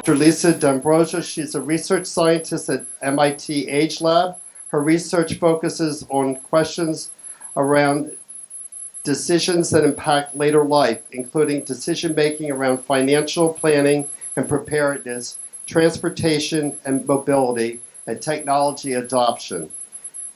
Dr. Lisa D'Ambrosio. She's a research scientist at MIT Age Lab. Her research focuses on questions around decisions that impact later life, including decision-making around financial planning and preparedness, transportation and mobility, and technology adoption.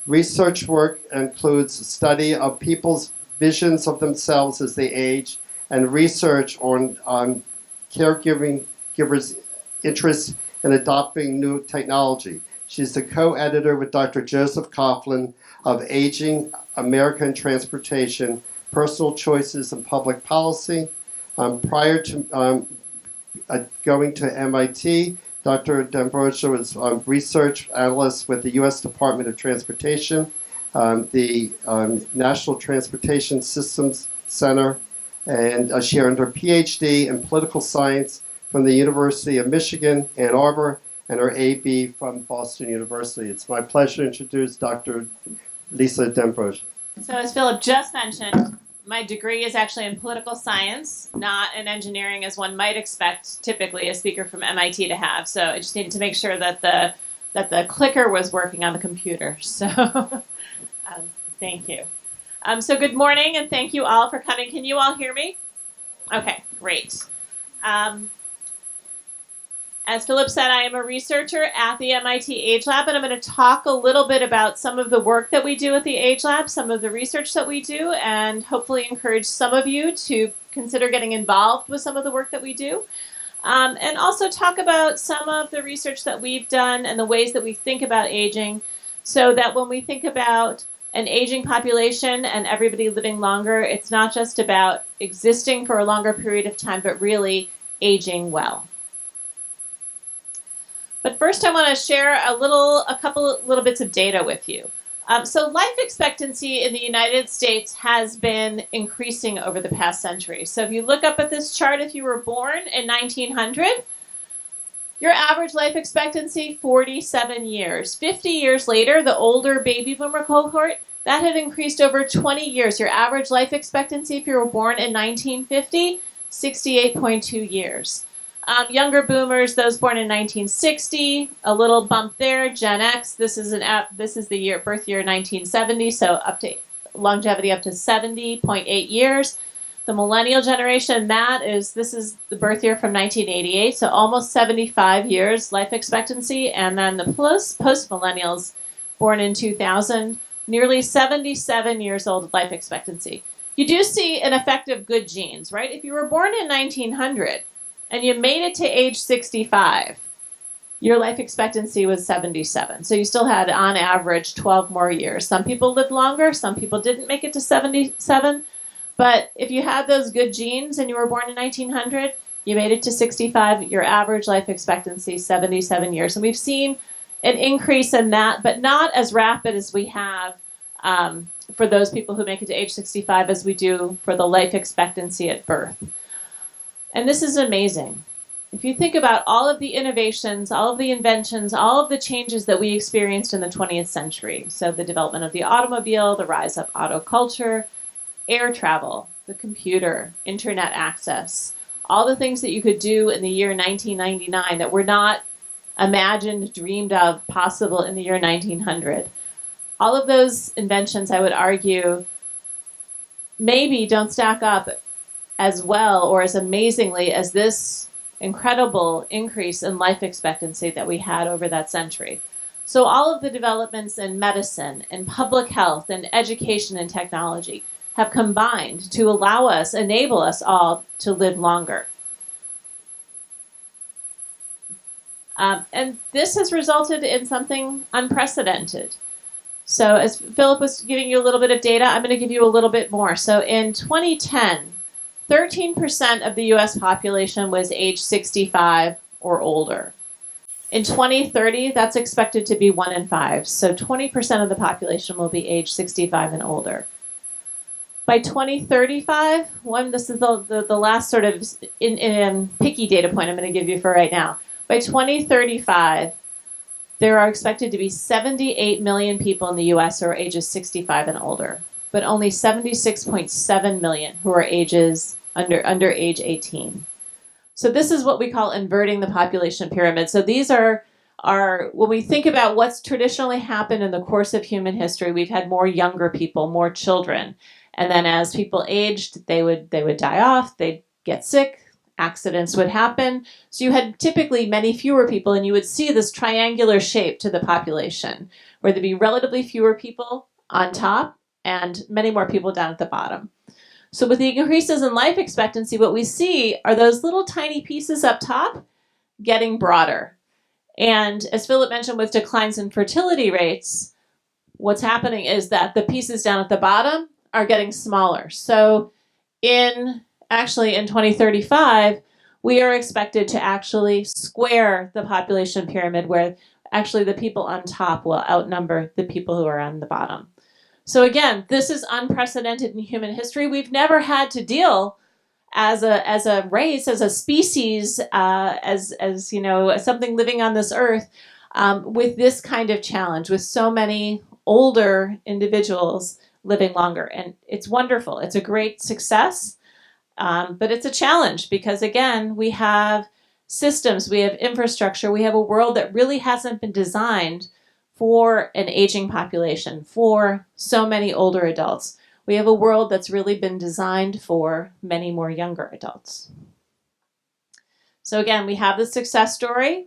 Research work includes study of people's visions of themselves as they age, and research on caregivers' interest in adopting new technology. She's the co-editor with Dr. Joseph Coughlin of Aging, American Transportation, Personal Choices and Public Policy. Prior to going to MIT, Dr. D'Ambrosio was research analyst with the U.S. Department of Transportation, the National Transportation Systems Center, and she earned her PhD in political science from the University of Michigan, Ann Arbor, and her AB from Boston University. It's my pleasure to introduce Dr. Lisa D'Ambrosio. So as Philip just mentioned, my degree is actually in political science, not in engineering as one might expect typically a speaker from MIT to have. So I just needed to make sure that the clicker was working on the computer. So thank you. So good morning and thank you all for coming. Can you all hear me? Okay, great. As Philip said, I am a researcher at the MIT Age Lab, and I'm going to talk a little bit about some of the work that we do at the Age Lab, some of the research that we do, and hopefully encourage some of you to consider getting involved with some of the work that we do. And also talk about some of the research that we've done and the ways that we think about aging, so that when we think about an aging population and everybody living longer, it's not just about existing for a longer period of time, but really aging well. But first I want to share a couple little bits of data with you. So life expectancy in the United States has been increasing over the past century. So if you look up at this chart, if you were born in 1900, your average life expectancy, 47 years. 50 years later, the older baby boomer cohort, that had increased over 20 years. Your average life expectancy if you were born in 1950, 68.2 years. Younger boomers, those born in 1960, a little bump there. Gen X, this is the birth year 1970, so up to longevity up to 70.8 years. The millennial generation, this is the birth year from 1988, so almost 75 years life expectancy. And then the post-millennials born in 2000, nearly 77 years old life expectancy. You do see an effect of good genes, right? If you were born in 1900, and you made it to age 65, your life expectancy was 77. So you still had, on average, 12 more years. Some people lived longer, some people didn't make it to 77. But if you had those good genes and you were born in 1900, you made it to 65, your average life expectancy, 77 years. And we've seen an increase in that, but not as rapid as we have for those people who make it to age 65 as we do for the life expectancy at birth. And this is amazing. If you think about all of the innovations, all of the inventions, all of the changes that we experienced in the 20th century, so the development of the automobile, the rise of auto culture, air travel, the computer, internet access, all the things that you could do in the year 1999 that were not imagined, dreamed of, possible in the year 1900. All of those inventions, I would argue, maybe don't stack up as well or as amazingly as this incredible increase in life expectancy that we had over that century. So all of the developments in medicine and public health and education and technology have combined to enable us all to live longer. And this has resulted in something unprecedented. So as Philip was giving you a little bit of data, I'm going to give you a little bit more. So in 2010, 13% of the U.S. population was age 65 or older. In 2030, that's expected to be 1 in 5. So 20% of the population will be age 65 and older. By 2035, this is the last sort of picky data point I'm going to give you for right now. By 2035, there are expected to be 78 million people in the U.S. who are ages 65 and older, but only 76.7 million who are under age 18. So this is what we call inverting the population pyramid. So these are when we think about what's traditionally happened in the course of human history, we've had more younger people, more children. And then as people aged, they would die off, they'd get sick, accidents would happen. So you had typically many fewer people, and you would see this triangular shape to the population, where there'd be relatively fewer people on top and many more people down at the bottom. So with the increases in life expectancy, what we see are those little tiny pieces up top getting broader. And as Philip mentioned, with declines in fertility rates, what's happening is that the pieces down at the bottom are getting smaller. So in 2035, we are expected to actually square the population pyramid, where actually the people on top will outnumber the people who are on the bottom. So again, this is unprecedented in human history. We've never had to deal as a race, as a species, as you know, something living on this earth, with this kind of challenge, with so many older individuals living longer. And it's wonderful. It's a great success, but it's a challenge because, again, we have systems, we have infrastructure, we have a world that really hasn't been designed for an aging population, for so many older adults. We have a world that's really been designed for many more younger adults. So again, we have the success story.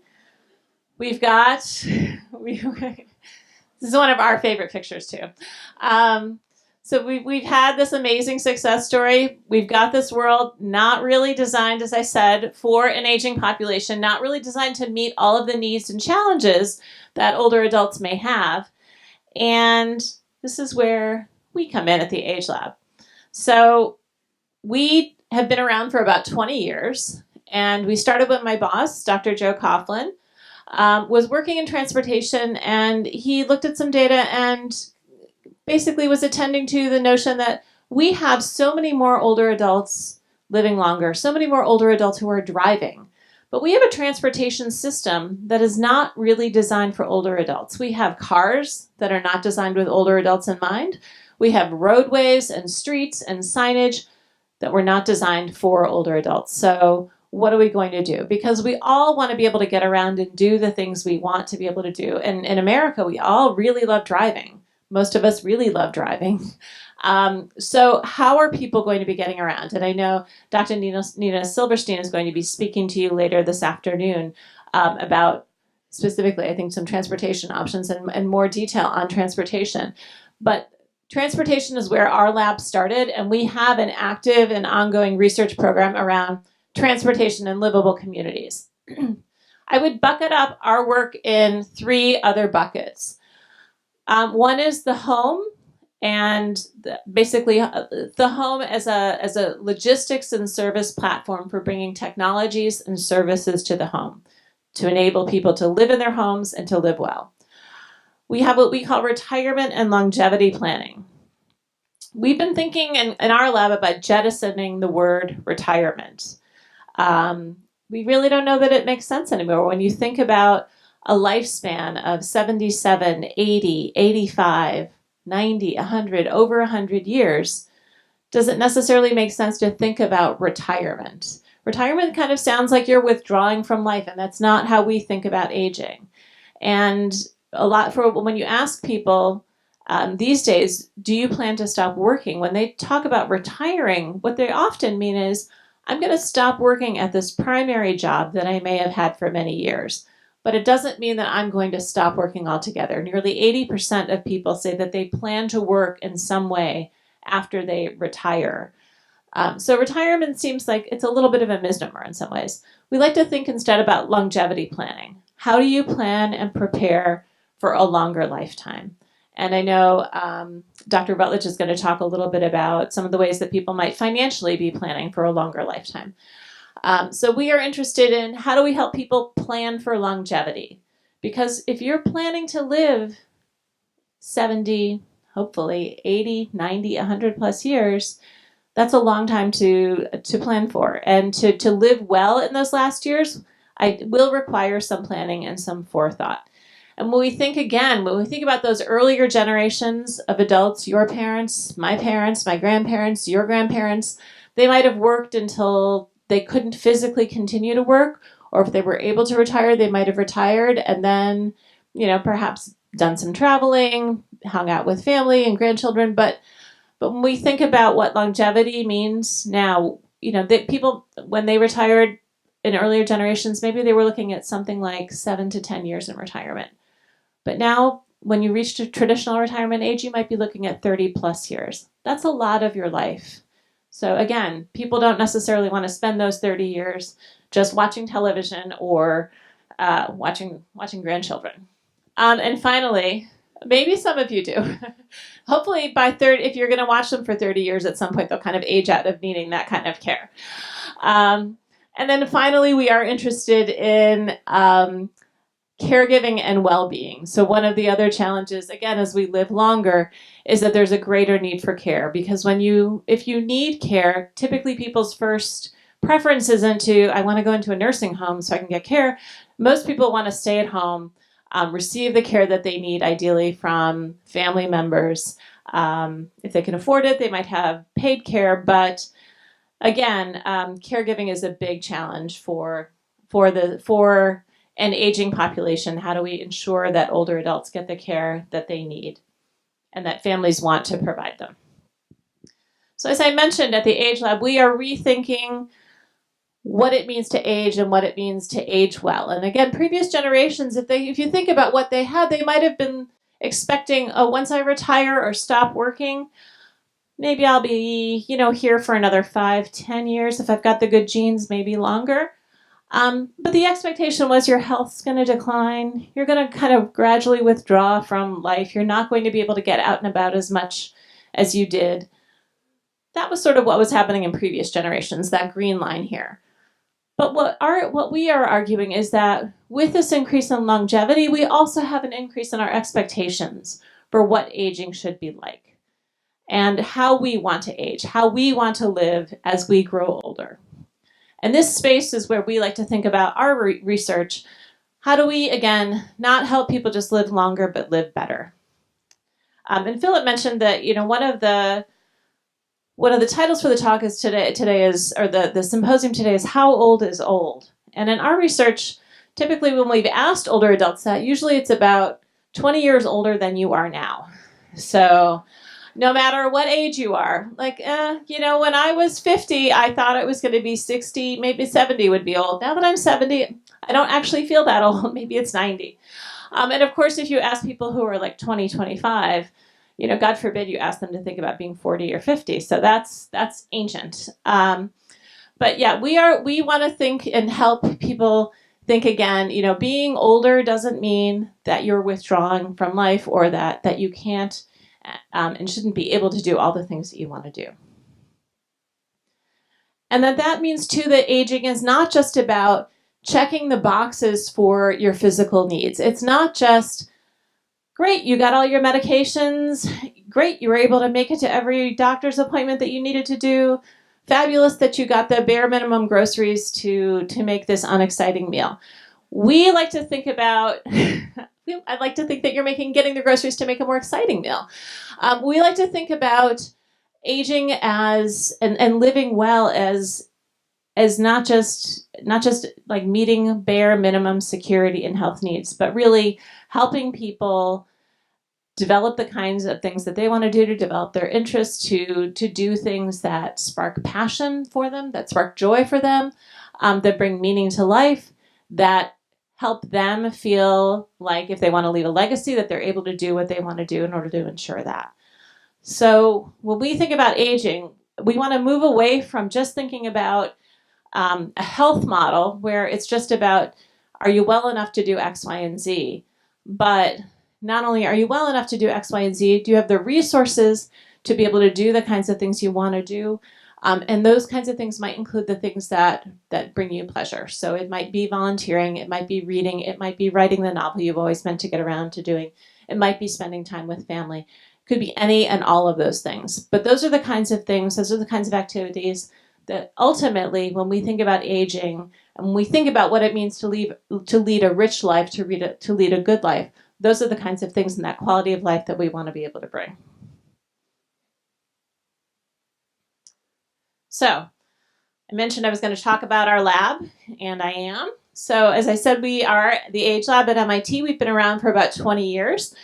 We've got, this is one of our favorite pictures too. So we've had this amazing success story. We've got this world not really designed, as I said, for an aging population, not really designed to meet all of the needs and challenges that older adults may have. And this is where we come in at the Age Lab. So we have been around for about 20 years, and we started with my boss, Dr. Joe Coughlin, was working in transportation, and he looked at some data and basically was attending to the notion that we have so many more older adults living longer, so many more older adults who are driving. But we have a transportation system that is not really designed for older adults. We have cars that are not designed with older adults in mind. We have roadways and streets and signage that were not designed for older adults. So what are we going to do? Because we all want to be able to get around and do the things we want to be able to do. And in America, we all really love driving. Most of us really love driving. So how are people going to be getting around? And I know Dr. Nina Silverstein is going to be speaking to you later this afternoon about specifically, I think, some transportation options and more detail on transportation. But transportation is where our lab started, and we have an active and ongoing research program around transportation and livable communities. I would bucket up our work in three other buckets. One is the home, and basically the home as a logistics and service platform for bringing technologies and services to the home to enable people to live in their homes and to live well. We have what we call retirement and longevity planning. We've been thinking in our lab about jettisoning the word retirement. We really don't know that it makes sense anymore. When you think about a lifespan of 77, 80, 85, 90, 100, over 100 years, does it necessarily make sense to think about retirement? Retirement kind of sounds like you're withdrawing from life, and that's not how we think about aging. And a lot for when you ask people these days, do you plan to stop working? When they talk about retiring, what they often mean is, I'm going to stop working at this primary job that I may have had for many years. But it doesn't mean that I'm going to stop working altogether. Nearly 80% of people say that they plan to work in some way after they retire. So retirement seems like it's a little bit of a misnomer in some ways. We like to think instead about longevity planning. How do you plan and prepare for a longer lifetime? And I know Dr. Rutledge is going to talk a little bit about some of the ways that people might financially be planning for a longer lifetime. So we are interested in how do we help people plan for longevity? Because if you're planning to live 70, hopefully 80, 90, 100 plus years, that's a long time to plan for. And to live well in those last years, I will require some planning and some forethought. And when we think about those earlier generations of adults, your parents, my grandparents, your grandparents, they might have worked until they couldn't physically continue to work, or if they were able to retire, they might have retired and then, perhaps done some traveling, hung out with family and grandchildren. But when we think about what longevity means now, that people, when they retired in earlier generations, maybe they were looking at something like 7 to 10 years in retirement. But now, when you reach traditional retirement age, you might be looking at 30 plus years. That's a lot of your life. So again, people don't necessarily want to spend those 30 years just watching television or watching grandchildren. And finally, maybe some of you do. Hopefully by 30, if you're going to watch them for 30 years, at some point they'll kind of age out of needing that kind of care. And then finally, we are interested in caregiving and well-being. So one of the other challenges, again, as we live longer, is that there's a greater need for care, because if you need care, typically people's first preference isn't to, I want to go into a nursing home so I can get care. Most people want to stay at home, receive the care that they need, ideally from family members. If they can afford it, they might have paid care, but again, caregiving is a big challenge for an aging population. How do we ensure that older adults get the care that they need and that families want to provide them? So as I mentioned at the Age Lab, we are rethinking what it means to age and what it means to age well. And again, previous generations, if you think about what they had, they might have been expecting, once I retire or stop working, maybe I'll be, here for another 5-10 years. If I've got the good genes, maybe longer. But the expectation was your health's going to decline. You're going to kind of gradually withdraw from life. You're not going to be able to get out and about as much as you did. That was sort of what was happening in previous generations, that green line here. But what we are arguing is that with this increase in longevity, we also have an increase in our expectations for what aging should be like and how we want to age, how we want to live as we grow older. And this space is where we like to think about our research. How do we, again, not help people just live longer, but live better? And Philip mentioned that, one of the titles for the talk is the symposium today is How Old is Old? And in our research, typically when we've asked older adults that, usually it's about 20 years older than you are now. So no matter what age you are, when I was 50, I thought it was going to be 60, maybe 70 would be old. Now that I'm 70, I don't actually feel that old. Maybe it's 90. And of course, if you ask people who are like 20, 25, God forbid you ask them to think about being 40 or 50. So that's ancient. But yeah, we want to think and help people think again. Being older doesn't mean that you're withdrawing from life or that you can't and shouldn't be able to do all the things that you want to do. And that means too that aging is not just about checking the boxes for your physical needs. It's not just, great, you got all your medications, great, you were able to make it to every doctor's appointment that you needed to do, fabulous that you got the bare minimum groceries to make this unexciting meal. We like to think about, I'd like to think that you're getting the groceries to make a more exciting meal. We like to think about aging and living well as not just like meeting bare minimum security and health needs, but really helping people develop the kinds of things that they want to do, to develop their interests, to do things that spark passion for them, that spark joy for them, that bring meaning to life, that help them feel like if they want to leave a legacy, that they're able to do what they want to do in order to ensure that. So when we think about aging, we want to move away from just thinking about a health model where it's just about, are you well enough to do X, Y, and Z? But not only are you well enough to do X, Y, and Z, do you have the resources to be able to do the kinds of things you want to do? And those kinds of things might include the things that bring you pleasure. So it might be volunteering, it might be reading, it might be writing the novel you've always meant to get around to doing. It might be spending time with family. It could be any and all of those things. But those are the kinds of things, those are the kinds of activities that ultimately, when we think about aging, and when we think about what it means to lead a rich life, to lead a good life, those are the kinds of things and that quality of life that we want to be able to bring. So, I mentioned I was going to talk about our lab, and I am. So as I said, we are the Age Lab at MIT. We've been around for about 20 years.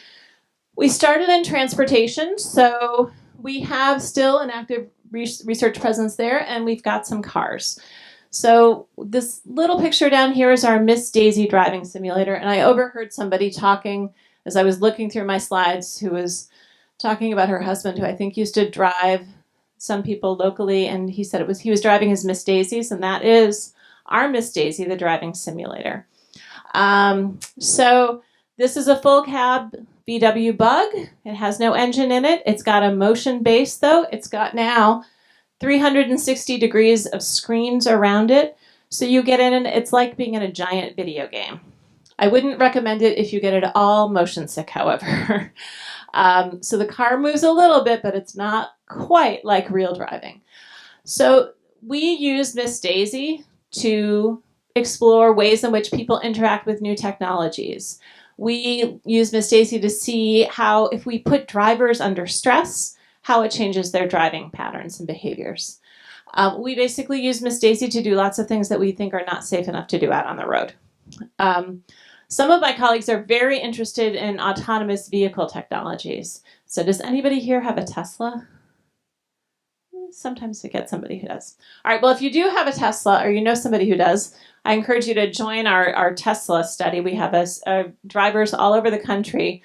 We started in transportation, so we have still an active research presence there, and we've got some cars. So this little picture down here is our Miss Daisy driving simulator, and I overheard somebody talking as I was looking through my slides who was talking about her husband, who I think used to drive some people locally, and he said he was driving his Miss Daisies, and that is our Miss Daisy, the driving simulator. So this is a full cab VW Bug. It has no engine in it. It's got a motion base, though. It's got now 360 degrees of screens around it. So you get in, and it's like being in a giant video game. I wouldn't recommend it if you get at all motion sick, however. So the car moves a little bit, but it's not quite like real driving. So we use Miss Daisy to explore ways in which people interact with new technologies. We use Miss Daisy to see how, if we put drivers under stress, how it changes their driving patterns and behaviors. We basically use Miss Daisy to do lots of things that we think are not safe enough to do out on the road. Some of my colleagues are very interested in autonomous vehicle technologies. So does anybody here have a Tesla? Sometimes we get somebody who does. All right, well, if you do have a Tesla or you know somebody who does, I encourage you to join our Tesla study. We have drivers all over the country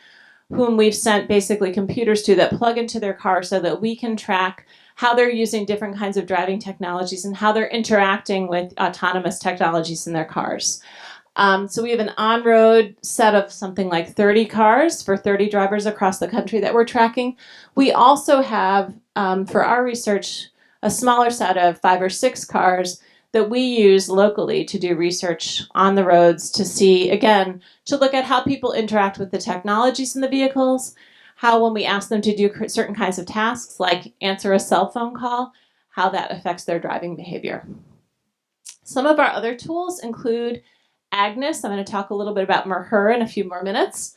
whom we've sent basically computers to that plug into their car so that we can track how they're using different kinds of driving technologies and how they're interacting with autonomous technologies in their cars. So we have an on-road set of something like 30 cars for 30 drivers across the country that we're tracking. We also have, for our research, a smaller set of 5 or 6 cars that we use locally to do research on the roads to see, again, to look at how people interact with the technologies in the vehicles, how when we ask them to do certain kinds of tasks, like answer a cell phone call, how that affects their driving behavior. Some of our other tools include Agnes. I'm going to talk a little bit about her in a few more minutes.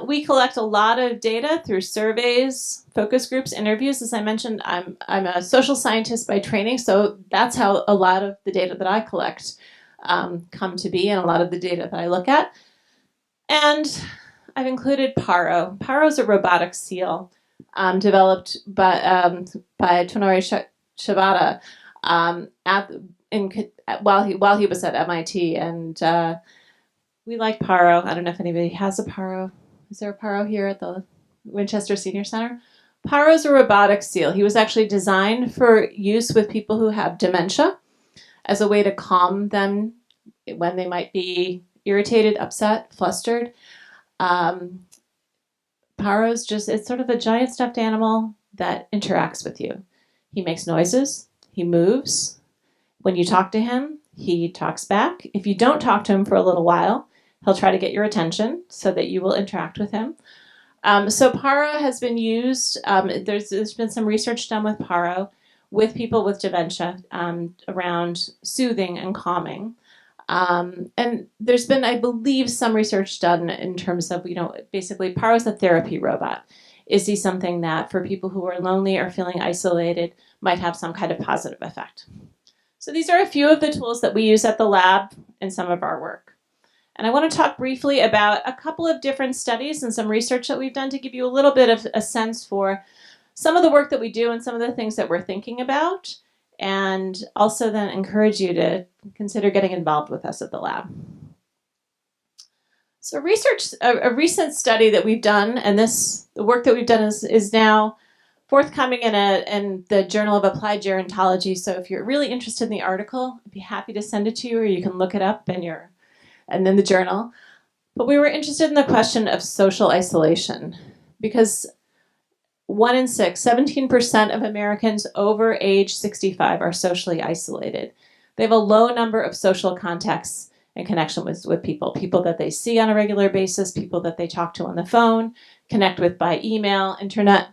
We collect a lot of data through surveys, focus groups, interviews. As I mentioned, I'm a social scientist by training, so that's how a lot of the data that I collect come to be, and a lot of the data that I look at. And I've included Paro. Paro is a robotic seal developed by Tonori Shibata while he was at MIT, and we like Paro. I don't know if anybody has a Paro. Is there a Paro here at the Winchester Senior Center? Paro is a robotic seal. He was actually designed for use with people who have dementia as a way to calm them when they might be irritated, upset, flustered. Paro's it's sort of a giant stuffed animal that interacts with you. He makes noises. He moves. When you talk to him, he talks back. If you don't talk to him for a little while, he'll try to get your attention so that you will interact with him. So Paro has been used. There's been some research done with Paro with people with dementia around soothing and calming. And there's been, I believe, some research done in terms of, basically Paro's a therapy robot. Is he something that for people who are lonely or feeling isolated might have some kind of positive effect? So these are a few of the tools that we use at the lab in some of our work. And I want to talk briefly about a couple of different studies and some research that we've done to give you a little bit of a sense for some of the work that we do and some of the things that we're thinking about, and also then encourage you to consider getting involved with us at the lab. So a recent study that we've done, and the work that we've done is now forthcoming in the Journal of Applied Gerontology. So if you're really interested in the article, I'd be happy to send it to you, or you can look it up and then the journal. But we were interested in the question of social isolation, because 1 in 6, 17% of Americans over age 65 are socially isolated. They have a low number of social contacts and connection with people that they see on a regular basis, people that they talk to on the phone, connect with by email, internet.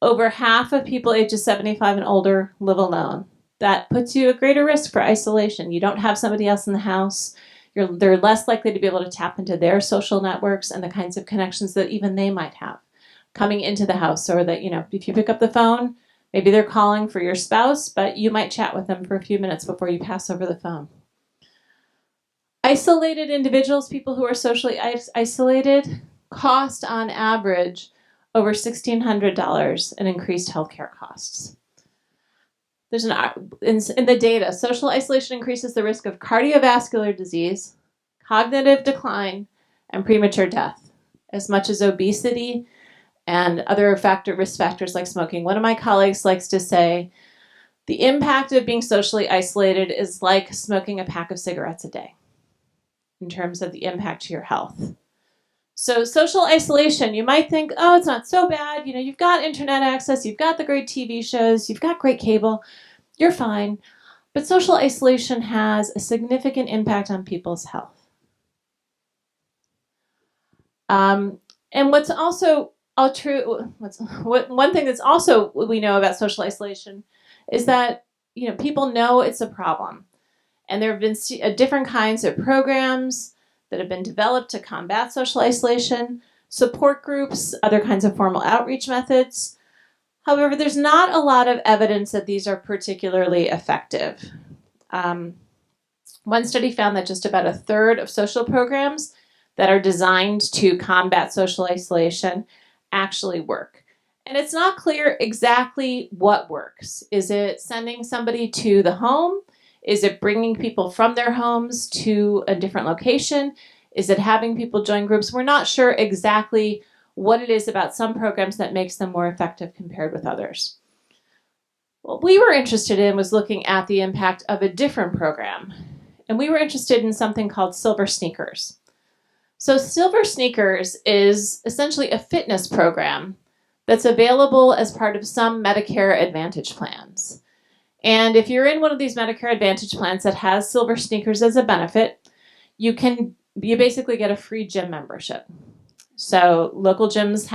Over half of people ages 75 and older live alone. That puts you at greater risk for isolation. You don't have somebody else in the house. They're less likely to be able to tap into their social networks and the kinds of connections that even they might have coming into the house, or that, if you pick up the phone, Maybe they're calling for your spouse, but you might chat with them for a few minutes before you pass over the phone. Isolated individuals, people who are socially isolated, cost on average over $1,600 in increased healthcare costs. There's in the data, social isolation increases the risk of cardiovascular disease, cognitive decline, and premature death, as much as obesity and other risk factors like smoking. One of my colleagues likes to say, the impact of being socially isolated is like smoking a pack of cigarettes a day in terms of the impact to your health. So social isolation, you might think, oh, it's not so bad. You know, you've got internet access, you've got the great TV shows, you've got great cable, you're fine. But social isolation has a significant impact on people's health. And what's also all true, one thing that's also we know about social isolation is that, you know, people know it's a problem. And there have been different kinds of programs that have been developed to combat social isolation, support groups, other kinds of formal outreach methods. However, there's not a lot of evidence that these are particularly effective. One study found that just about a third of social programs that are designed to combat social isolation actually work. And it's not clear exactly what works. Is it sending somebody to the home? Is it bringing people from their homes to a different location? Is it having people join groups? We're not sure exactly what it is about some programs that makes them more effective compared with others. What we were interested in was looking at the impact of a different program. And we were interested in something called Silver Sneakers. So Silver Sneakers is essentially a fitness program that's available as part of some Medicare Advantage plans. And if you're in one of these Medicare Advantage plans that has Silver Sneakers as a benefit, you basically get a free gym membership. So local gyms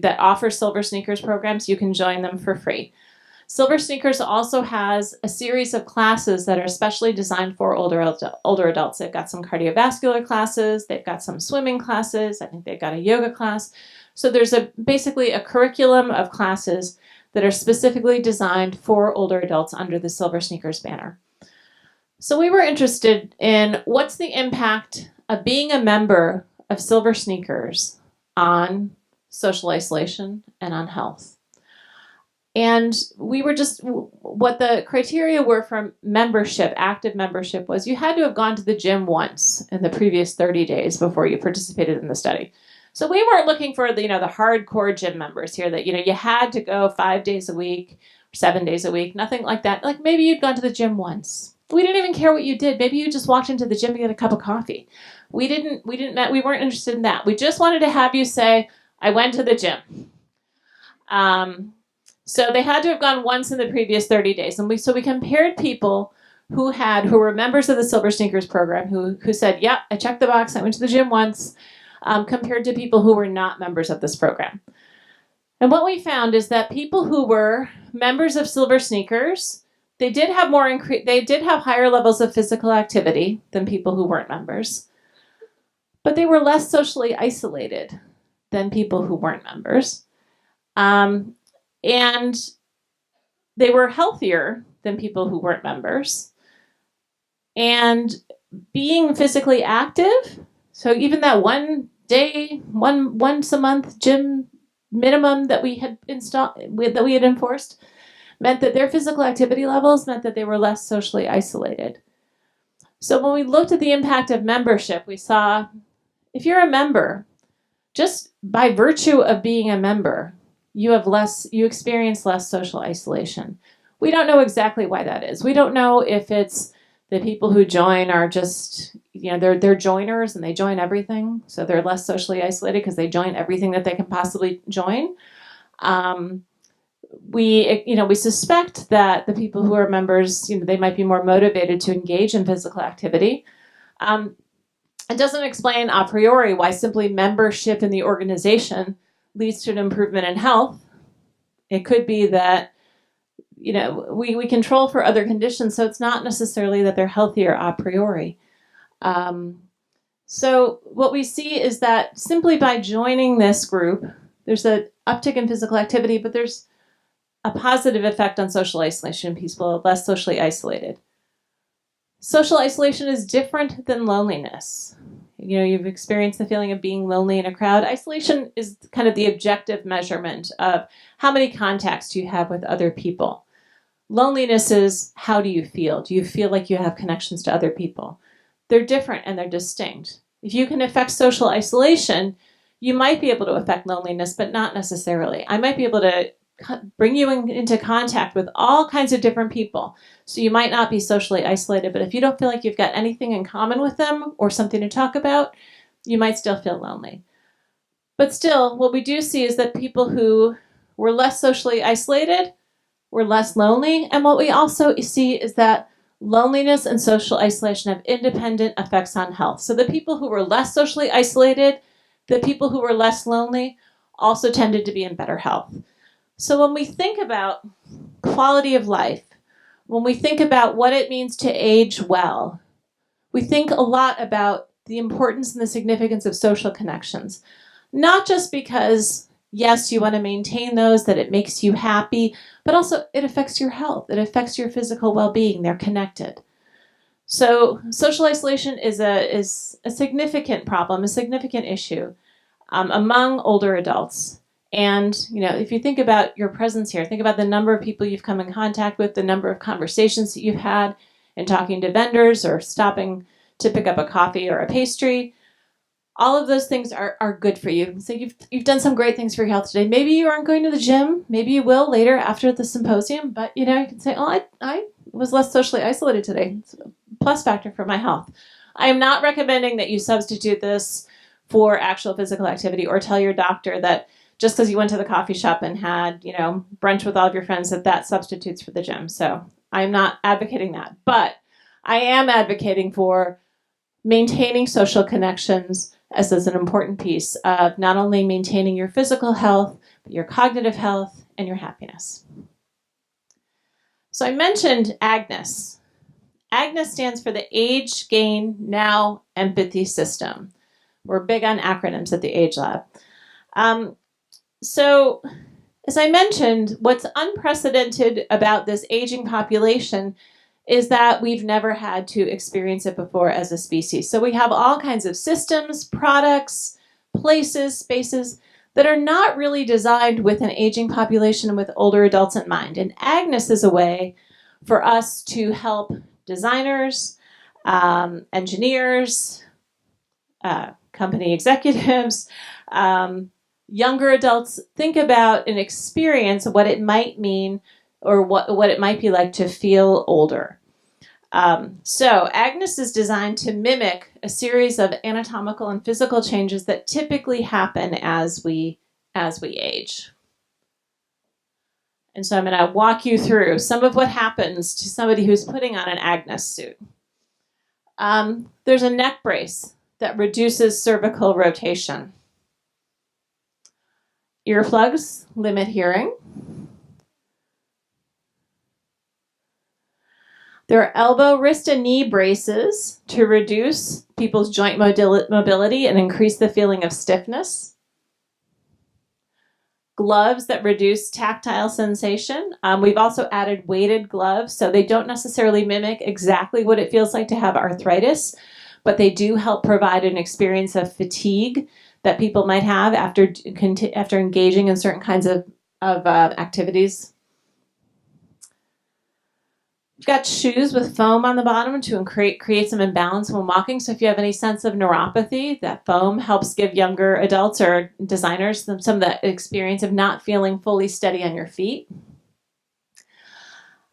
that offer Silver Sneakers programs, you can join them for free. Silver Sneakers also has a series of classes that are especially designed for older adults. They've got some cardiovascular classes, they've got some swimming classes, I think they've got a yoga class. So there's basically a curriculum of classes that are specifically designed for older adults under the Silver Sneakers banner. So we were interested in what's the impact of being a member of Silver Sneakers on social isolation and on health. And what the criteria were for membership, active membership, was you had to have gone to the gym once in the previous 30 days before you participated in the study. So we weren't looking for the hardcore gym members here that, you had to go 5 days a week, 7 days a week, nothing like that. Like maybe you'd gone to the gym once. We didn't even care what you did. Maybe you just walked into the gym to get a cup of coffee. We weren't interested in that. We just wanted to have you say, I went to the gym. So they had to have gone once in the previous 30 days. And we compared people who were members of the Silver Sneakers program who said, yeah, I checked the box, I went to the gym once, compared to people who were not members of this program. And what we found is that people who were members of Silver Sneakers, they did have higher levels of physical activity than people who weren't members, but they were less socially isolated than people who weren't members. And they were healthier than people who weren't members. And being physically active, so even that once a month gym minimum that we had enforced, meant that their physical activity levels meant that they were less socially isolated. So when we looked at the impact of membership, we saw if you're a member, just by virtue of being a member, you experience less social isolation. We don't know exactly why that is. We don't know if it's the people who join are just, they're joiners and they join everything. So they're less socially isolated because they join everything that they can possibly join. We suspect that the people who are members, they might be more motivated to engage in physical activity. It doesn't explain a priori why simply membership in the organization leads to an improvement in health. It could be that, we control for other conditions, so it's not necessarily that they're healthier a priori. So what we see is that simply by joining this group, there's an uptick in physical activity, but there's a positive effect on social isolation. People are less socially isolated. Social isolation is different than loneliness. You know, you've experienced the feeling of being lonely in a crowd. Isolation is kind of the objective measurement of how many contacts do you have with other people. Loneliness is, how do you feel? Do you feel like you have connections to other people? They're different and they're distinct. If you can affect social isolation, you might be able to affect loneliness, but not necessarily. I might be able to bring you into contact with all kinds of different people. So you might not be socially isolated, but if you don't feel like you've got anything in common with them or something to talk about, you might still feel lonely. But still, what we do see is that people who were less socially isolated were less lonely. And what we also see is that loneliness and social isolation have independent effects on health. So the people who were less socially isolated, the people who were less lonely, also tended to be in better health. So when we think about quality of life, when we think about what it means to age well, we think a lot about the importance and the significance of social connections. Not just because, yes, you want to maintain those, that it makes you happy, but also it affects your health. It affects your physical well-being. They're connected. So social isolation is a significant problem, a significant issue among older adults. And, you know, if you think about your presence here, think about the number of people you've come in contact with, the number of conversations that you've had in talking to vendors or stopping to pick up a coffee or a pastry. All of those things are good for you. So you've done some great things for your health today. Maybe you aren't going to the gym. Maybe you will later after the symposium. But, you know, you can say, oh, I was less socially isolated today. It's a plus factor for my health. I am not recommending that you substitute this for actual physical activity or tell your doctor that just because you went to the coffee shop and had, you know, brunch with all of your friends, that substitutes for the gym. So I'm not advocating that. But I am advocating for maintaining social connections as an important piece of not only maintaining your physical health, but your cognitive health and your happiness. So I mentioned AGNES. AGNES stands for the Age, Gain, Now, Empathy System. We're big on acronyms at the Age Lab. So, as I mentioned, what's unprecedented about this aging population is that we've never had to experience it before as a species. So we have all kinds of systems, products, places, spaces that are not really designed with an aging population and with older adults in mind. And AGNES is a way for us to help designers, engineers, company executives, younger adults think about and experience what it might mean or what it might be like to feel older. So AGNES is designed to mimic a series of anatomical and physical changes that typically happen as we age. And so I'm going to walk you through some of what happens to somebody who's putting on an AGNES suit. There's a neck brace that reduces cervical rotation. Earplugs limit hearing. There are elbow, wrist, and knee braces to reduce people's joint mobility and increase the feeling of stiffness. Gloves that reduce tactile sensation. We've also added weighted gloves, so they don't necessarily mimic exactly what it feels like to have arthritis, but they do help provide an experience of fatigue that people might have after engaging in certain kinds of activities. We've got shoes with foam on the bottom to create some imbalance when walking. So if you have any sense of neuropathy, that foam helps give younger adults or designers some of that experience of not feeling fully steady on your feet.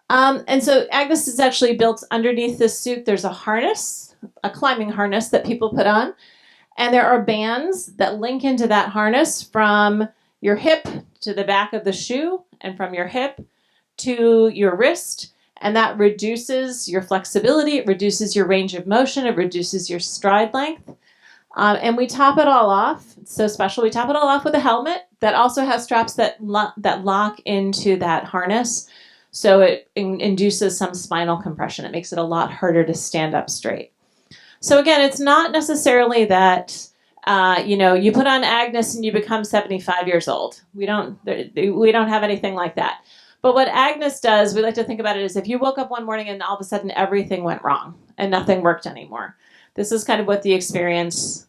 And so AGNES is actually built underneath this suit. There's a harness, a climbing harness that people put on. And there are bands that link into that harness from your hip to the back of the shoe and from your hip to your wrist. And that reduces your flexibility. It reduces your range of motion. It reduces your stride length. And we top it all off. It's so special. We top it all off with a helmet that also has straps that lock into that harness. So it induces some spinal compression. It makes it a lot harder to stand up straight. So again, it's not necessarily that, you put on AGNES and you become 75 years old. We don't have anything like that. But what Agnes does, we like to think about it as if you woke up one morning and all of a sudden everything went wrong and nothing worked anymore. This is kind of what the experience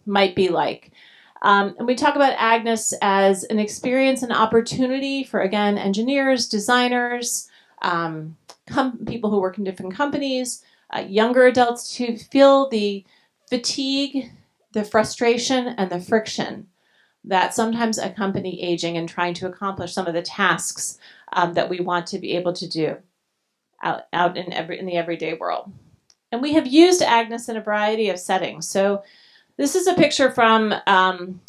might be like. And we talk about Agnes as an experience and opportunity for, again, engineers, designers, people who work in different companies, younger adults to feel the fatigue, the frustration, and the friction that sometimes accompany aging and trying to accomplish some of the tasks that we want to be able to do out in the everyday world. And we have used Agnes in a variety of settings. So this is a picture from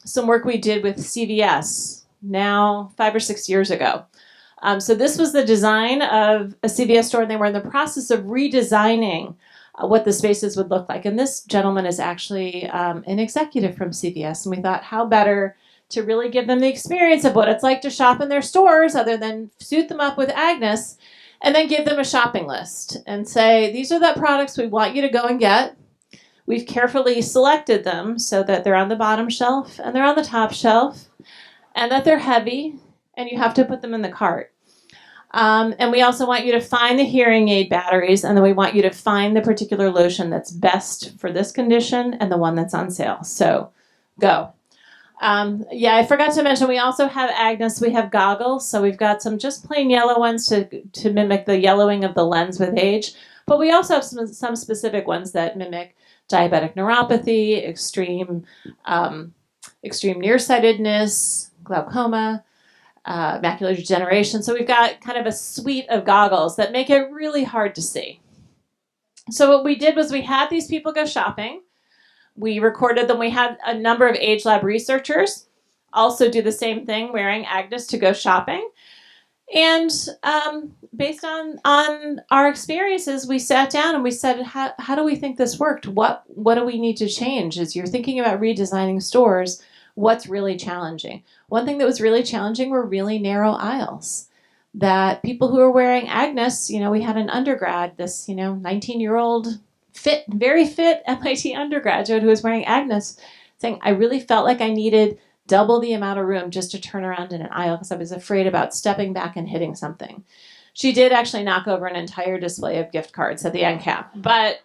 some work we did with CVS now 5 or 6 years ago. So this was the design of a CVS store, and they were in the process of redesigning what the spaces would look like. And this gentleman is actually an executive from CVS, and we thought, how better to really give them the experience of what it's like to shop in their stores other than suit them up with Agnes and then give them a shopping list and say, these are the products we want you to go and get. We've carefully selected them so that they're on the bottom shelf and they're on the top shelf and that they're heavy and you have to put them in the cart. And we also want you to find the hearing aid batteries, and then we want you to find the particular lotion that's best for this condition and the one that's on sale. So go. I forgot to mention we also have Agnes. We have goggles. So we've got some just plain yellow ones to mimic the yellowing of the lens with age. But we also have some specific ones that mimic diabetic neuropathy, extreme nearsightedness, glaucoma, macular degeneration. So we've got kind of a suite of goggles that make it really hard to see. So what we did was we had these people go shopping. We recorded them. We had a number of Age Lab researchers also do the same thing, wearing Agnes to go shopping. And based on our experiences, we sat down and we said, how do we think this worked? What do we need to change? As you're thinking about redesigning stores, what's really challenging? One thing that was really challenging were really narrow aisles. That people who were wearing Agnes, we had an undergrad, this 19-year-old very fit MIT undergraduate who was wearing Agnes, saying, I really felt like I needed double the amount of room just to turn around in an aisle because I was afraid about stepping back and hitting something. She did actually knock over an entire display of gift cards at the end cap. But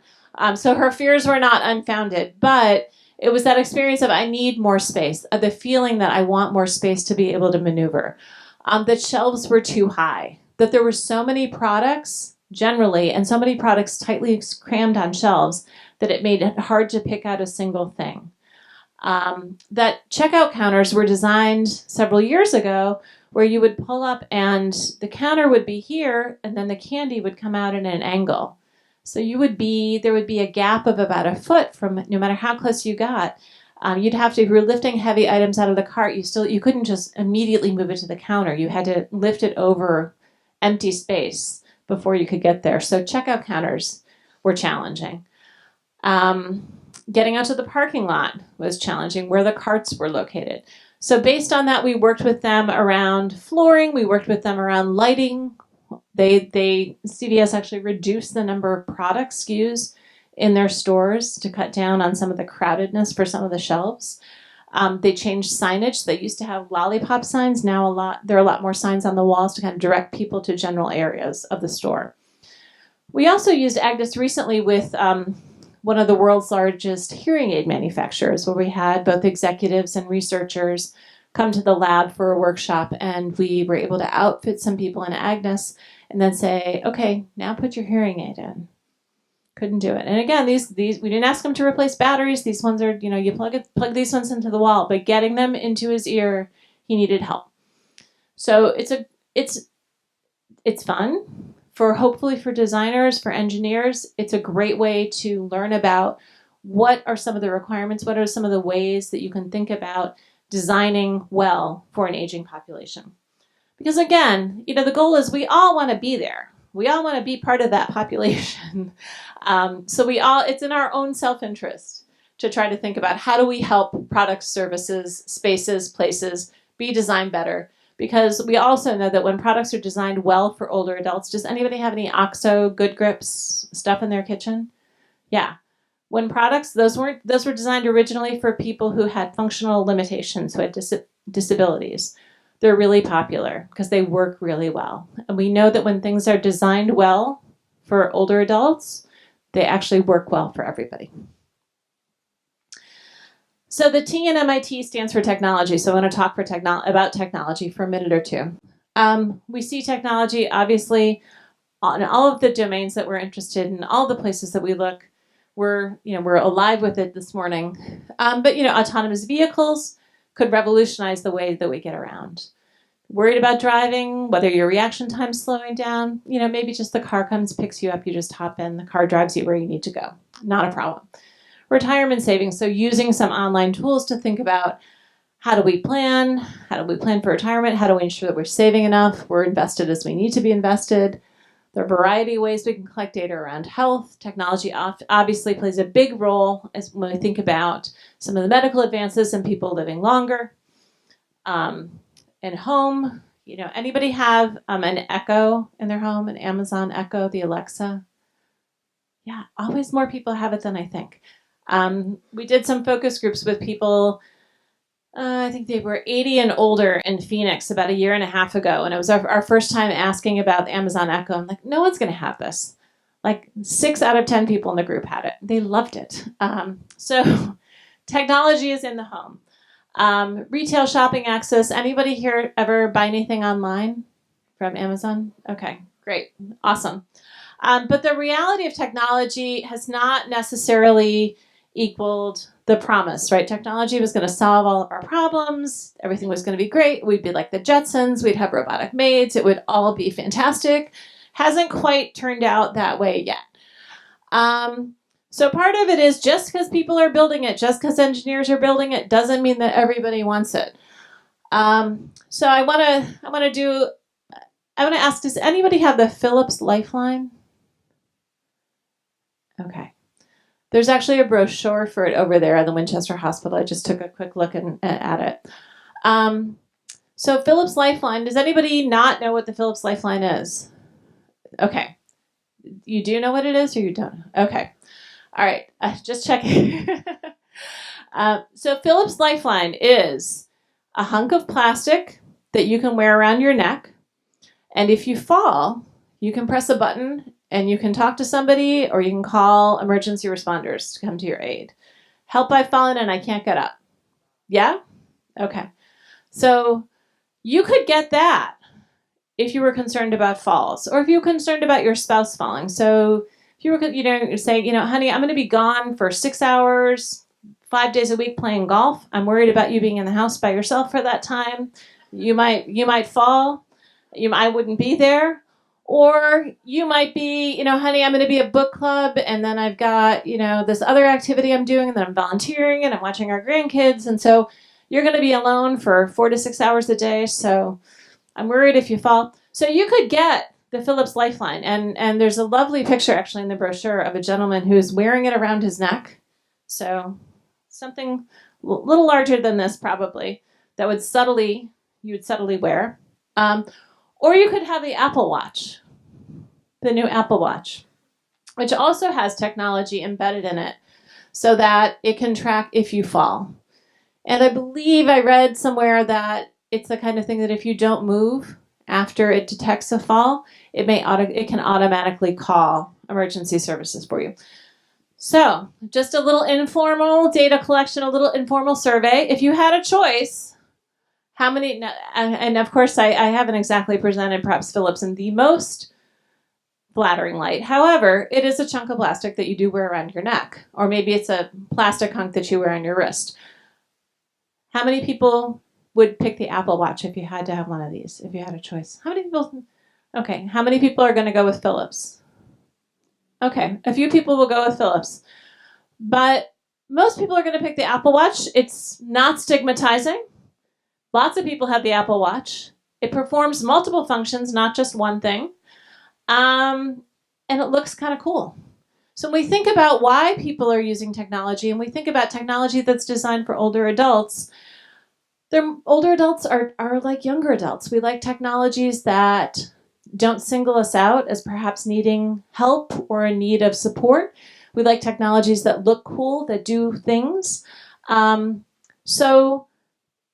so her fears were not unfounded. But it was that experience of I need more space, the feeling that I want more space to be able to maneuver. That shelves were too high, that there were so many products generally and so many products tightly crammed on shelves that it made it hard to pick out a single thing. That checkout counters were designed several years ago where you would pull up and the counter would be here and then the candy would come out at an angle. So there would be a gap of about a foot from no matter how close you got. You'd have to, if you were lifting heavy items out of the cart, you couldn't just immediately move it to the counter. You had to lift it over empty space before you could get there. So checkout counters were challenging. Getting out to the parking lot was challenging, where the carts were located. So based on that, we worked with them around flooring. We worked with them around lighting. CVS actually reduced the number of product SKUs in their stores to cut down on some of the crowdedness for some of the shelves. They changed signage. They used to have lollipop signs. Now there are a lot more signs on the walls to kind of direct people to general areas of the store. We also used Agnes recently with one of the world's largest hearing aid manufacturers, where we had both executives and researchers come to the lab for a workshop, and we were able to outfit some people in Agnes and then say, okay, now put your hearing aid in. Couldn't do it. And again, these we didn't ask him to replace batteries. These ones are, you plug these ones into the wall, but getting them into his ear, he needed help. So it's fun hopefully for designers, for engineers. It's a great way to learn about what are some of the requirements, what are some of the ways that you can think about designing well for an aging population. Because again, the goal is we all want to be there. We all want to be part of that population. So it's in our own self-interest to try to think about how do we help products, services, spaces, places be designed better. Because we also know that when products are designed well for older adults, does anybody have any OXO, Good Grips stuff in their kitchen? Yeah. When products, those were designed originally for people who had functional limitations, who had disabilities. they're really popular because they work really well. And we know that when things are designed well for older adults, they actually work well for everybody. So the T in MIT stands for technology. So I want to talk about technology for a minute or two. We see technology, obviously, on all of the domains that we're interested in, all the places that we look. We're alive with it this morning. But autonomous vehicles could revolutionize the way that we get around. Worried about driving, whether your reaction time's slowing down, maybe just the car comes, picks you up, you just hop in, the car drives you where you need to go. Not a problem. Retirement savings, so using some online tools to think about how do we plan for retirement, how do we ensure that we're saving enough, we're invested as we need to be invested. There are a variety of ways we can collect data around health. Technology obviously plays a big role as when we think about some of the medical advances and people living longer. In home, anybody have an Echo in their home, an Amazon Echo, the Alexa? Yeah, always more people have it than I think. We did some focus groups with people, I think they were 80 and older in Phoenix about a year and a half ago. And it was our first time asking about the Amazon Echo. I'm like, no one's going to have this. Like 6 out of 10 people in the group had it. They loved it. So technology is in the home. Retail shopping access. Anybody here ever buy anything online from Amazon? Okay, great. Awesome. But the reality of technology has not necessarily equaled the promise, right? Technology was going to solve all of our problems. Everything was going to be great. We'd be like the Jetsons. We'd have robotic maids. It would all be fantastic. Hasn't quite turned out that way yet. So part of it is just because people are building it, just because engineers are building it, doesn't mean that everybody wants it. So I want to ask, does anybody have the Philips Lifeline? Okay. There's actually a brochure for it over there at the Winchester Hospital. I just took a quick look at it. So Philips Lifeline, does anybody not know what the Philips Lifeline is? Okay. You do know what it is or you don't? Okay. All right. Just checking. So Philips Lifeline is a hunk of plastic that you can wear around your neck. And if you fall, you can press a button and you can talk to somebody or you can call emergency responders to come to your aid. Help, I've fallen and I can't get up. Yeah? Okay. So you could get that if you were concerned about falls or if you were concerned about your spouse falling. So if you were, say, honey, I'm going to be gone for 6 hours, 5 days a week playing golf. I'm worried about you being in the house by yourself for that time. You might fall. I wouldn't be there. Or you might be, honey, I'm going to be at book club and then I've got, this other activity I'm doing and then I'm volunteering and I'm watching our grandkids. And so you're going to be alone for 4 to 6 hours a day. So I'm worried if you fall. So you could get the Philips Lifeline. And there's a lovely picture actually in the brochure of a gentleman who's wearing it around his neck. So something a little larger than this probably that you would subtly wear. Or you could have the Apple Watch, the new Apple Watch, which also has technology embedded in it so that it can track if you fall. And I believe I read somewhere that it's the kind of thing that if you don't move after it detects a fall, it can automatically call emergency services for you. So just a little informal data collection, a little informal survey. If you had a choice, how many, and of course I haven't exactly presented perhaps Philips in the most flattering light. However, it is a chunk of plastic that you do wear around your neck, or maybe it's a plastic hunk that you wear on your wrist. How many people would pick the Apple Watch if you had to have one of these, if you had a choice? How many people? Okay, how many people are going to go with Philips? Okay, a few people will go with Philips, but most people are going to pick the Apple Watch. It's not stigmatizing. Lots of people have the Apple Watch. It performs multiple functions, not just one thing. And it looks kind of cool. So when we think about why people are using technology, and we think about technology that's designed for older adults, older adults are like younger adults. We like technologies that don't single us out as perhaps needing help or in need of support. We like technologies that look cool, that do things. So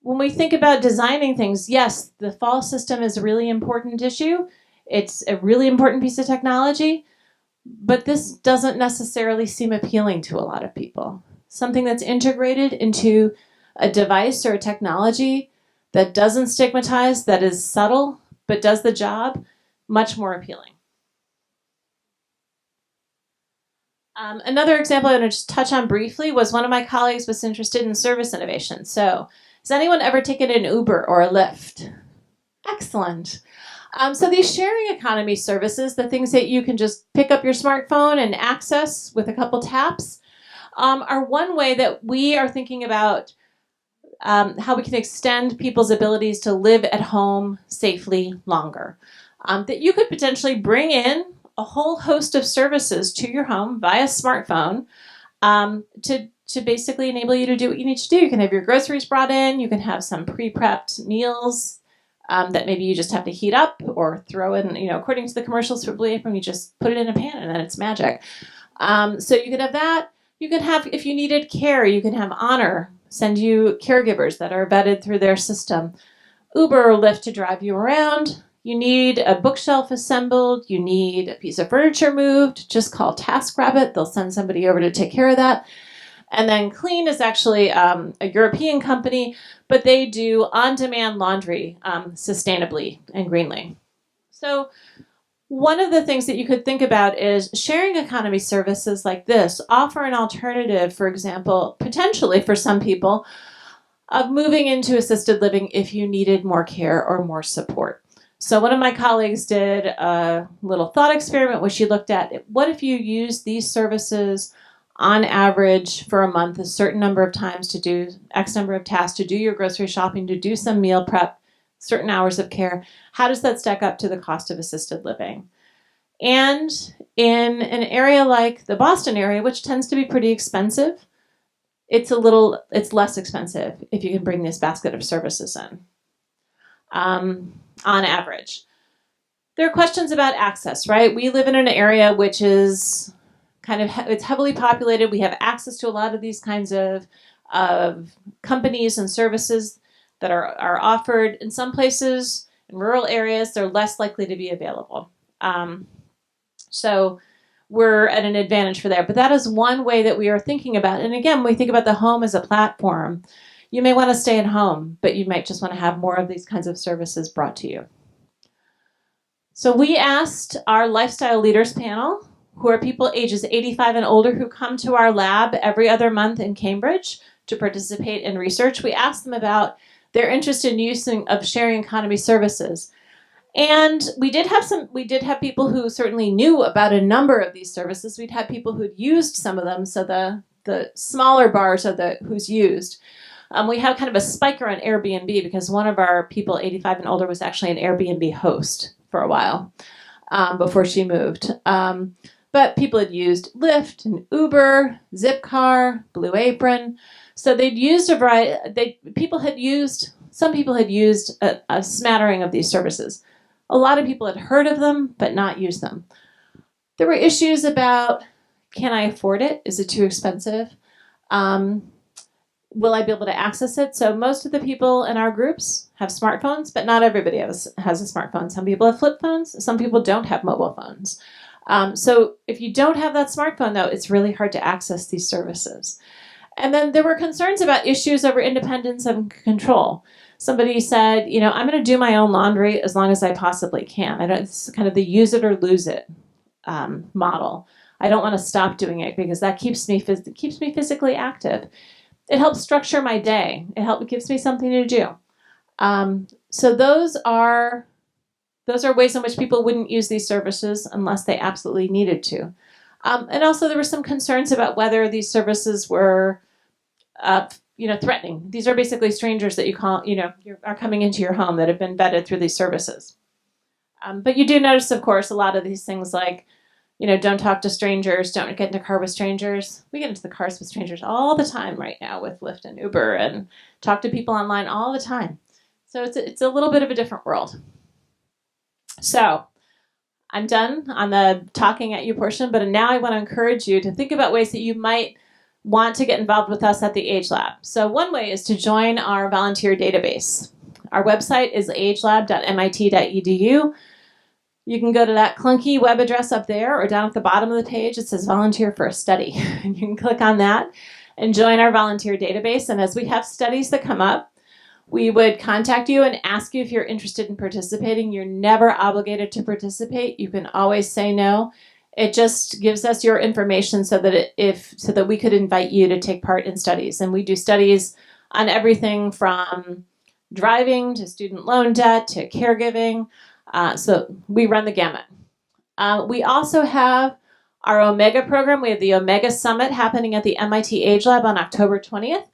when we think about designing things, yes, the fall system is a really important issue. It's a really important piece of technology, but this doesn't necessarily seem appealing to a lot of people. Something that's integrated into a device or a technology that doesn't stigmatize, that is subtle, but does the job, much more appealing. Another example I want to just touch on briefly was one of my colleagues was interested in service innovation. So, has anyone ever taken an Uber or a Lyft? Excellent. So these sharing economy services, the things that you can just pick up your smartphone and access with a couple taps, are one way that we are thinking about how we can extend people's abilities to live at home safely longer. That you could potentially bring in a whole host of services to your home via smartphone to basically enable you to do what you need to do. You can have your groceries brought in, you can have some pre-prepped meals that maybe you just have to heat up or throw in, according to the commercials for Blue Apron, you just put it in a pan and then it's magic. So you could have that. You can have, if you needed care, you can have Honor send you caregivers that are vetted through their system. Uber or Lyft to drive you around. You need a bookshelf assembled. You need a piece of furniture moved. Just call TaskRabbit. They'll send somebody over to take care of that. And then Clean is actually a European company, but they do on-demand laundry sustainably and greenly. So one of the things that you could think about is sharing economy services like this offer an alternative, for example, potentially for some people, of moving into assisted living if you needed more care or more support. So one of my colleagues did a little thought experiment where she looked at what if you used these services on average for a month, a certain number of times to do X number of tasks, to do your grocery shopping, to do some meal prep, certain hours of care. How does that stack up to the cost of assisted living? And in an area like the Boston area, which tends to be pretty expensive, it's less expensive if you can bring this basket of services in, on average. There are questions about access, right? We live in an area which is it's heavily populated. We have access to a lot of these kinds of companies and services that are offered. In some places, in rural areas, they're less likely to be available. So we're at an advantage for there. But that is one way that we are thinking about. And again, when we think about the home as a platform, you may want to stay at home, but you might just want to have more of these kinds of services brought to you. So we asked our lifestyle leaders panel, who are people ages 85 and older who come to our lab every other month in Cambridge to participate in research. We asked them about their interest in using of sharing economy services. And we did have people who certainly knew about a number of these services. We'd had people who'd used some of them, so the smaller bars are who's used. We have kind of a spiker on Airbnb because one of our people 85 and older was actually an Airbnb host for a while before she moved. But people had used Lyft and Uber, Zipcar, Blue Apron. So they'd used a variety. Some people had used a smattering of these services. A lot of people had heard of them, but not used them. There were issues about, can I afford it? Is it too expensive? Will I be able to access it? So most of the people in our groups have smartphones, but not everybody has a smartphone. Some people have flip phones. Some people don't have mobile phones. So if you don't have that smartphone, though, it's really hard to access these services. And then there were concerns about issues over independence and control. Somebody said, I'm going to do my own laundry as long as I possibly can. It's kind of the use it or lose it model. I don't want to stop doing it because that keeps me physically active. It helps structure my day. It gives me something to do. So those are ways in which people wouldn't use these services unless they absolutely needed to. And also there were some concerns about whether these services were, threatening. These are basically strangers that you call, are coming into your home that have been vetted through these services. But you do notice, of course, a lot of these things like, don't talk to strangers, don't get in a car with strangers. We get into the cars with strangers all the time right now with Lyft and Uber and talk to people online all the time. So it's a little bit of a different world. So I'm done on the talking at you portion, but now I want to encourage you to think about ways that you might want to get involved with us at the Age Lab. So one way is to join our volunteer database. Our website is agelab.mit.edu. You can go to that clunky web address up there, or down at the bottom of the page, it says volunteer for a study. You can click on that and join our volunteer database. And as we have studies that come up, we would contact you and ask you if you're interested in participating. You're never obligated to participate. You can always say no. It just gives us your information so that we could invite you to take part in studies. And we do studies on everything from driving to student loan debt to caregiving. So we run the gamut. We also have our Omega program. We have the Omega Summit happening at the MIT Age Lab on October 20th.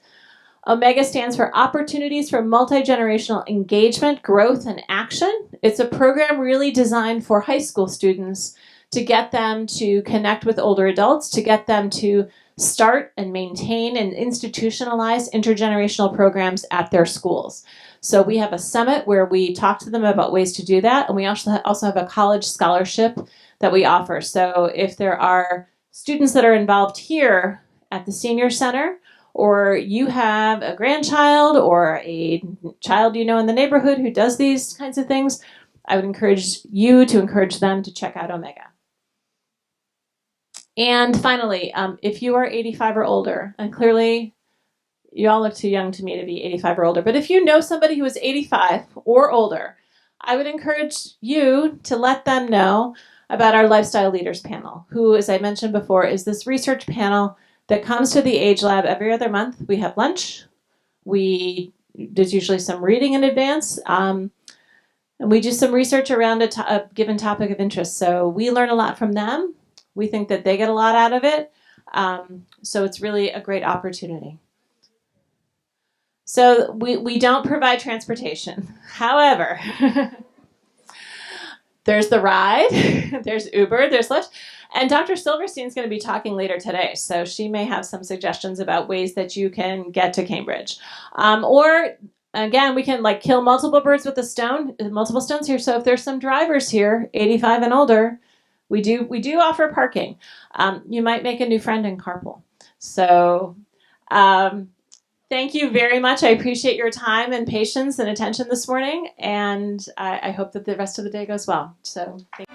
Omega stands for Opportunities for Multi-Generational Engagement, Growth, and Action. It's a program really designed for high school students to get them to connect with older adults, to get them to start and maintain and institutionalize intergenerational programs at their schools. So we have a summit where we talk to them about ways to do that, and we also have a college scholarship that we offer. So if there are students that are involved here at the Senior Center, or you have a grandchild or a child you know in the neighborhood who does these kinds of things, I would encourage you to encourage them to check out Omega. And finally, if you are 85 or older, and clearly you all look too young to me to be 85 or older, but if you know somebody who is 85 or older, I would encourage you to let them know about our Lifestyle Leaders panel, who, as I mentioned before, is this research panel that comes to the Age Lab every other month. We have lunch. There's usually some reading in advance. And we do some research around a given topic of interest. So we learn a lot from them. We think that they get a lot out of it. So it's really a great opportunity. So we don't provide transportation. However, there's the ride, there's Uber, there's Lyft. And Dr. Silverstein's going to be talking later today, so she may have some suggestions about ways that you can get to Cambridge. Or, again, we can kill multiple birds with multiple stones here. So if there's some drivers here, 85 and older, we do offer parking. You might make a new friend in carpool. So thank you very much. I appreciate your time and patience and attention this morning, and I hope that the rest of the day goes well. So thank you.